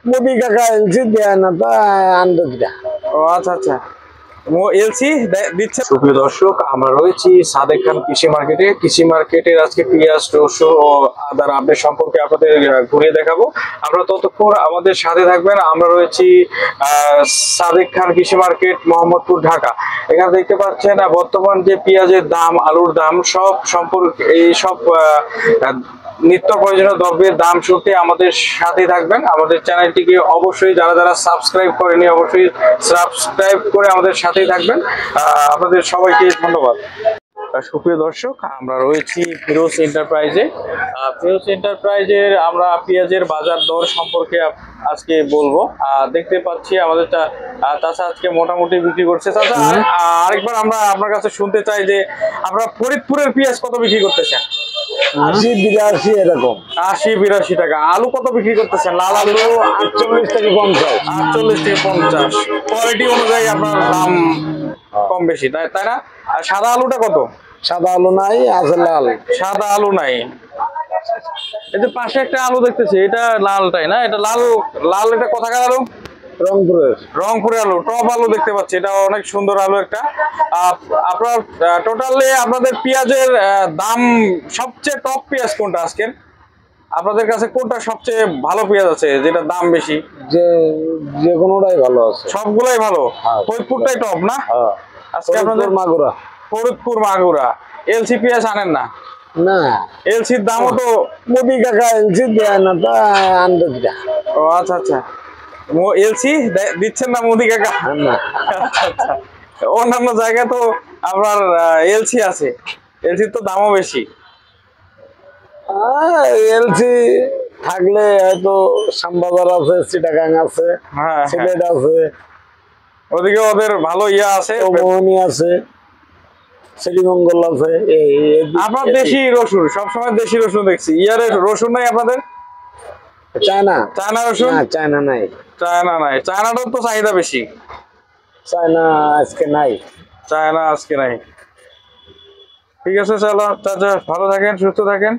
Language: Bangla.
মোদি কাকা এলসি দেয় না তা আনবে কিনা। ও আচ্ছা আচ্ছা, এলসি দিচ্ছে। সুপ্রিয় দর্শক, আমরা রয়েছি সাদেক খান কৃষি মার্কেটে। কৃষি মার্কেটের আজকে পেঁয়াজ, রসুন ও আদার আপডেট সম্পর্কে আপনাদের ঘুরিয়ে দেখাবো। আমরা ততক্ষণ আমাদের সাথে থাকবেন। আমরা রয়েছি সাদেক খান কৃষি মার্কেট, মোহাম্মদপুর, ঢাকা। এখানে দেখতে পাচ্ছেন বর্তমান যে পেঁয়াজের দাম, আলুর দাম, সব সম্পর্কে এই সব নিত্য প্রয়োজনীয় দ্রব্যের দাম শুনতে আমাদের সাথে থাকবেন। আমাদের চ্যানেলটিকে অবশ্যই যারা যারা সাবস্ক্রাইব করেনি অবশ্যই সাবস্ক্রাইব করে আমাদের সাথেই থাকবেন। আপনাদের সবাইকে ধন্যবাদ। সুপ্রিয় দর্শক, আমরা রয়েছি ফিরোজ এন্টারপ্রাইজে। ফিরোজ এন্টারপ্রাইজের আমরা পেঁয়াজের বাজার দর সম্পর্কে আজকে বলবো। দেখতে পাচ্ছি আমাদের চাচা আজকে মোটামুটি বিক্রি করছে। চাচা, আরেকবার আমরা আপনার কাছে শুনতে চাই যে আমরা ফরিদপুরের পেঁয়াজ কত বিক্রি করতেছেন? 80-82 এরকম। 80-82 টাকা। আলু কত বিক্রি করতেছেন? লাল আলু 48 থেকে 50। 48 থেকে 50। কোয়ালিটি অনুযায়ী আপনার দাম কম বেশি, তাই না? আর সাদা আলুটা কত? সাদা আলু নাই, আছে লাল। সাদা আলু নাই। এই যে পাশে একটা আলু দেখতেছি, এটা লালটাই না? এটা লাল লাল, এটা কোথাকার আলু? রংপুরের আলু, টপ আলু দেখতে পাচ্ছি। এটা অনেক সুন্দর আলু একটা। আপনার টোটালি আপনাদের পেঁয়াজের দাম সবচেয়ে টপ পেঁয়াজ কোনটা আজকে আপনাদের কাছে? কোনটা সবচেয়ে ভালো পেঁয়াজ আছে যেটা দাম বেশি? যে কোনোটাই ভালো আছে, সবগুলাই ভালো। ফরিদপুরটাই টপ না? আজকে আপনাদের ফরিদপুর মাগুরা এলসি পেঁয়াজ আনেন না? না, এলসির দামও তো মোদি কাকা এলসি দেয় না তা আনবে কিনা। ও আচ্ছা আচ্ছা, এলসি দিচ্ছেন না মোদি কাকা? না, অন্যান্য জায়গায় তো আপনার এলসি আছে, এলসির তো দামও বেশি। এলসি থাকলে হয়তো শ্যামবাজার আছে, চিটাগাং আছে, সিলেট আছে, ওদিকে ওদের ভালো ইয়া আছে, মোহনী আছে, শ্রীমঙ্গল আছে। আপনার দেশি রসুন, সবসময় দেশি রসুন দেখছি। ইয়ারে রসুন নাই আপনাদের? চায়না রসুন? চায়না নাই। চায়নাটার তো চাহিদা বেশি। চায়না আজকে নাই। ঠিক আছে, চলো চাচা, ভালো থাকেন, সুস্থ থাকেন।